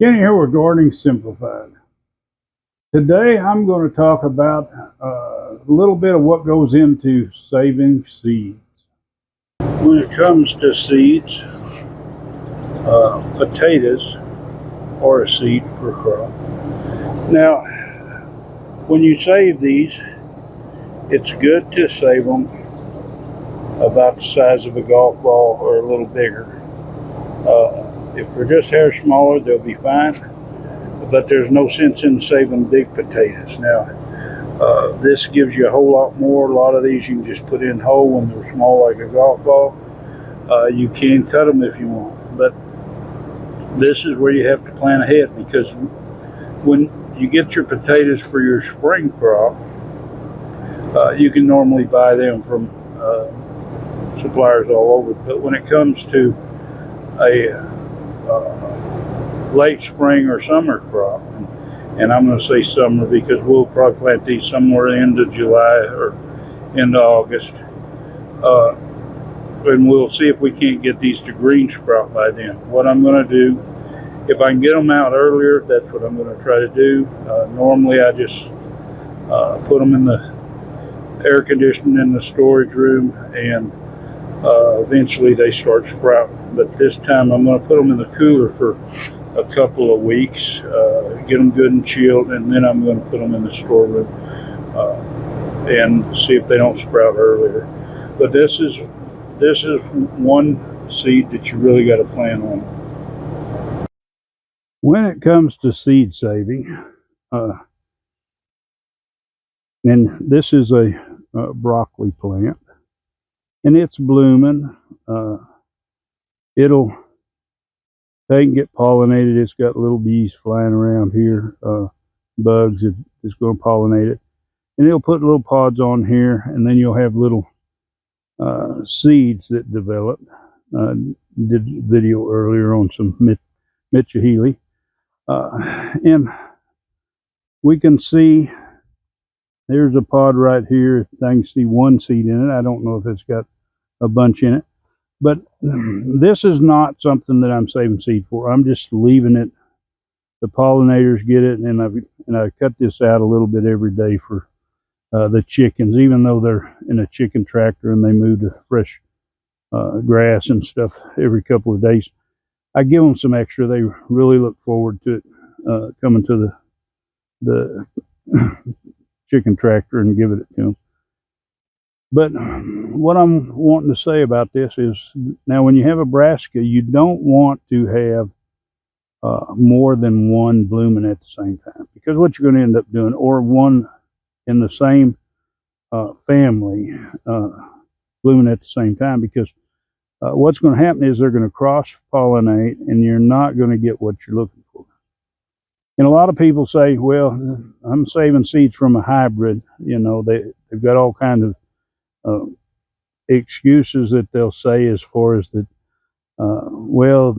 Kenny here with Gardening Simplified. Today I'm going to talk about a little bit of what goes into saving seeds. When it comes to seeds, potatoes are a seed for a crop. Now, when you save these, it's good to save them about the size of a golf ball or a little bigger. If they're just hair smaller, they'll be fine. But there's no sense in saving big potatoes. Now, this gives you a whole lot more. A lot of these you can just put in whole when they're small like a golf ball. You can cut them if you want, but this is where you have to plan ahead, because when you get your potatoes for your spring crop, you can normally buy them from suppliers all over. But when it comes to a late spring or summer crop, and I'm going to say summer because we'll probably plant these somewhere into July or into August, and we'll see if we can't get these to green sprout by then. What I'm going to do, if I can get them out earlier, that's what I'm going to try to do. Normally I just put them in the air conditioning in the storage room, and eventually they start sprouting. But this time I'm going to put them in the cooler for a couple of weeks, get them good and chilled, and then I'm going to put them in the storeroom and see if they don't sprout earlier. But this is one seed that you really got to plan on. When it comes to seed saving, and this is a broccoli plant, and it's blooming. They can get pollinated. It's got little bees flying around here, bugs that's going to pollinate it. And they'll put little pods on here, and then you'll have little seeds that develop. Did a video earlier on some Mitchahili. And we can see there's a pod right here. I can see one seed in it. I don't know if it's got a bunch in it. But this is not something that I'm saving seed for. I'm just leaving it. The pollinators get it, and I cut this out a little bit every day for the chickens, even though they're in a chicken tractor and they move to fresh grass and stuff every couple of days. I give them some extra. They really look forward to it coming to the chicken tractor and giving it to them. But what I'm wanting to say about this is, now when you have a brassica, you don't want to have more than one blooming at the same time, because what you're going to end up doing, or one in the same family blooming at the same time, because what's going to happen is they're going to cross-pollinate, and you're not going to get what you're looking for. And a lot of people say, well, I'm saving seeds from a hybrid. You know, they've got all kinds of excuses that they'll say, as far as that, well,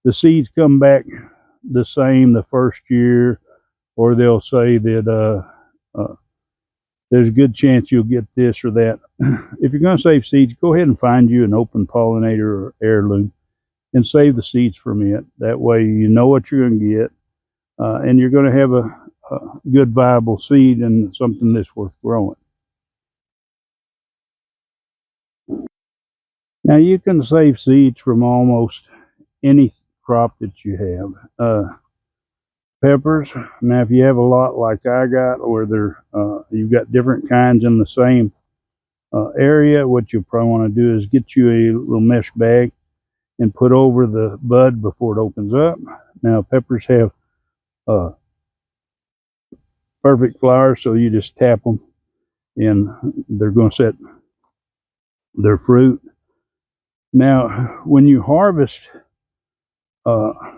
the seeds come back the same the first year, or they'll say that there's a good chance you'll get this or that. If you're going to save seeds, go ahead and find you an open pollinator or heirloom and save the seeds from it. That way you know what you're going to get, and you're going to have a good viable seed and something that's worth growing. Now you can save seeds from almost any crop that you have. Peppers. Now if you have a lot like I got, or you've got different kinds in the same area, what you probably want to do is get you a little mesh bag and put over the bud before it opens up. Now peppers have perfect flowers, so you just tap them and they're going to set their fruit. Now, when you harvest for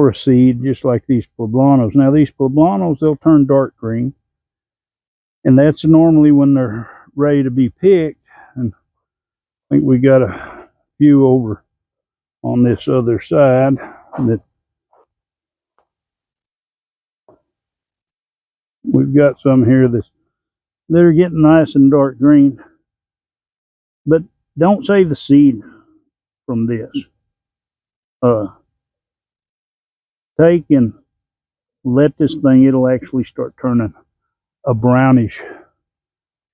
a seed, just like these poblanos. Now, these poblanos, they'll turn dark green, and that's normally when they're ready to be picked. And I think we got a few over on this other side that we've got some here that are getting nice and dark green. But don't save the seed from this. take and let this thing, it'll actually start turning a brownish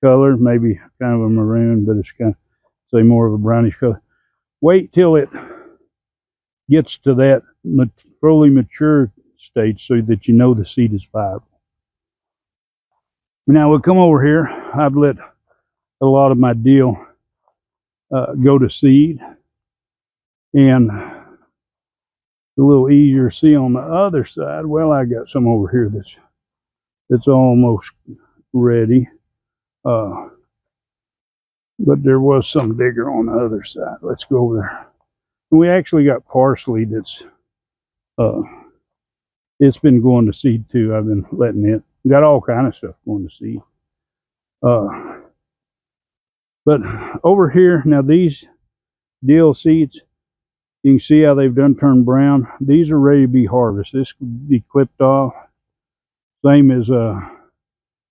color, maybe kind of a maroon, but it's kind of, say, more of a brownish color. Wait till it gets to that fully mature stage so that you know the seed is viable. Now we'll come over here. I've let a lot of my deal go to seed, and it's a little easier to see on the other side. Well, I got some over here that's almost ready, but there was some bigger on the other side. Let's go over there. And we actually got parsley that's it's been going to seed too. I've been letting it. Got all kind of stuff going to seed. But over here now, these dill seeds, you can see how they've done turned brown. These are ready to be harvested. This could be clipped off. Same as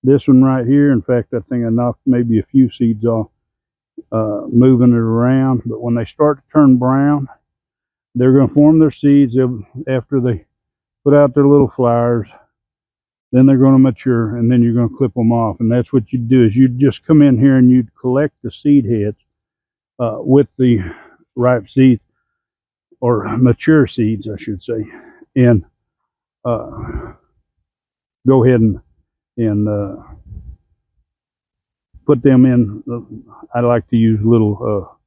this one right here. In fact, I think I knocked maybe a few seeds off moving it around. But when they start to turn brown, they're going to form their seeds. After they put out their little flowers, then they're going to mature, and then you're going to clip them off. And that's what you do, is you just come in here and you'd collect the seed heads with the ripe seeds, or mature seeds, I should say, and go ahead and put them in. I like to use little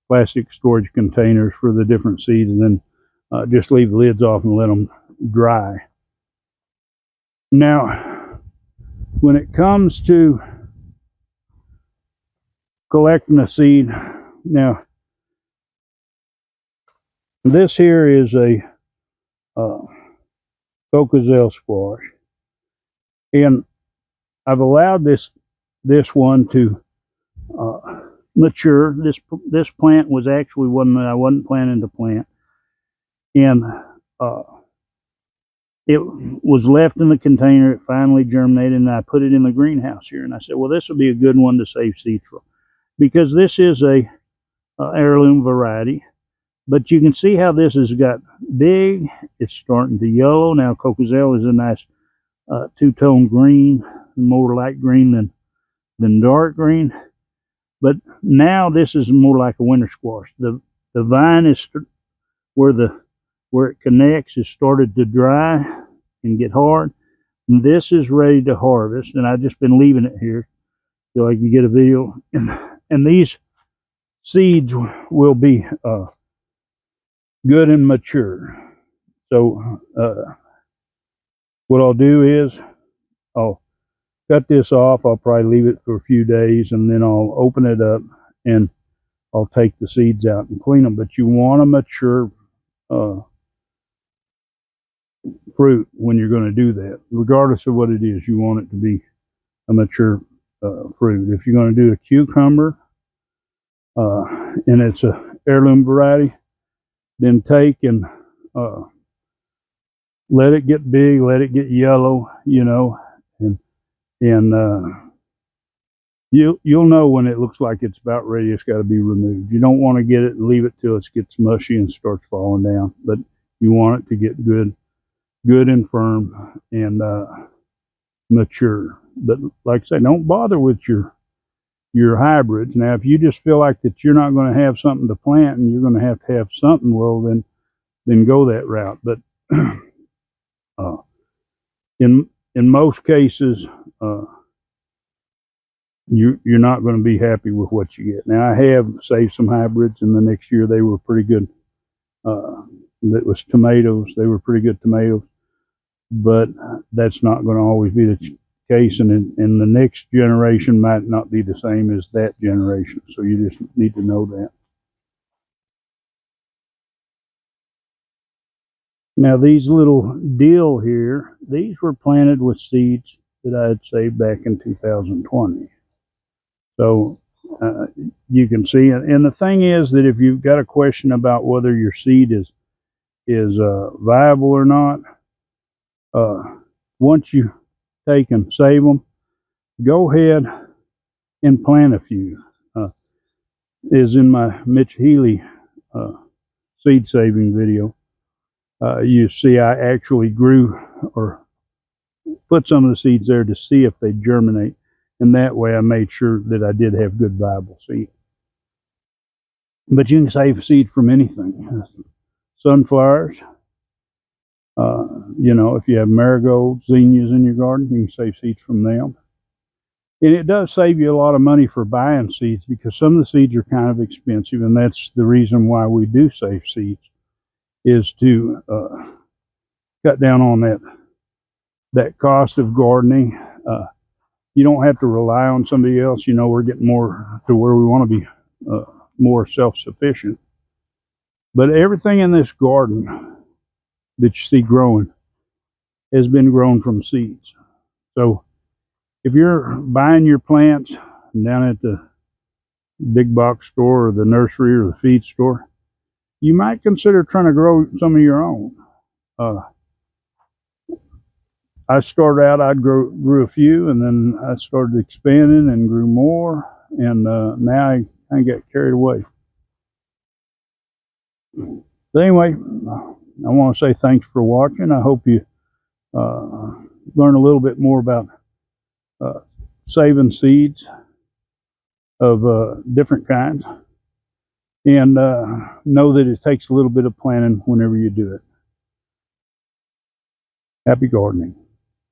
plastic storage containers for the different seeds, and then just leave the lids off and let them dry. Now, when it comes to collecting a seed, now this here is a Cocozelle squash, and I've allowed this one to mature. This plant was actually one that I wasn't planning to plant, and it was left in the container. It finally germinated, and I put it in the greenhouse here. And I said, well, this will be a good one to save seeds from, because this is a heirloom variety. But you can see how this has got big. It's starting to yellow. Now, Cocozelle is a nice two-tone green, more light green than dark green. But now this is more like a winter squash. The vine is where it connects is started to dry and get hard. And this is ready to harvest, and I've just been leaving it here till I can get a video. And these seeds will be good and mature. So what I'll do is I'll cut this off. I'll probably leave it for a few days, and then I'll open it up and I'll take the seeds out and clean them. But you want a mature fruit when you're going to do that. Regardless of what it is, you want it to be a mature fruit. If you're going to do a cucumber and it's a heirloom variety, then take and let it get big, let it get yellow, you know, and you'll know when it looks like it's about ready. It's got to be removed. You don't want to get it and leave it till it gets mushy and starts falling down, but you want it to get good and firm and mature. But like I say, don't bother with your hybrids. Now, if you just feel like that you're not going to have something to plant and you're going to have something, well, then go that route. But in most cases, you're not going to be happy with what you get. Now, I have saved some hybrids, and the next year they were pretty good. That was tomatoes. They were pretty good tomatoes, but that's not going to always be the case, and the next generation might not be the same as that generation. So you just need to know that. Now, these little dill here, these were planted with seeds that I had saved back in 2020. So you can see, and the thing is that if you've got a question about whether your seed is viable or not, once you take and save them, go ahead and plant a few. Is in my Mitch Healy seed saving video. You see I actually grew or put some of the seeds there to see if they germinate. And that way I made sure that I did have good viable seed. But you can save seed from anything. Sunflowers, you know, if you have marigolds, zinnias in your garden, you can save seeds from them. And it does save you a lot of money for buying seeds because some of the seeds are kind of expensive, and that's the reason why we do save seeds, is to cut down on that cost of gardening. You don't have to rely on somebody else. You know, we're getting more to where we want to be more self-sufficient. But everything in this garden that you see growing has been grown from seeds. So if you're buying your plants down at the big box store or the nursery or the feed store, you might consider trying to grow some of your own. I started out, I grew a few, and then I started expanding and grew more, and now I get carried away. But anyway, I want to say thanks for watching. I hope you learn a little bit more about saving seeds of different kinds, and know that it takes a little bit of planning whenever you do it. Happy gardening.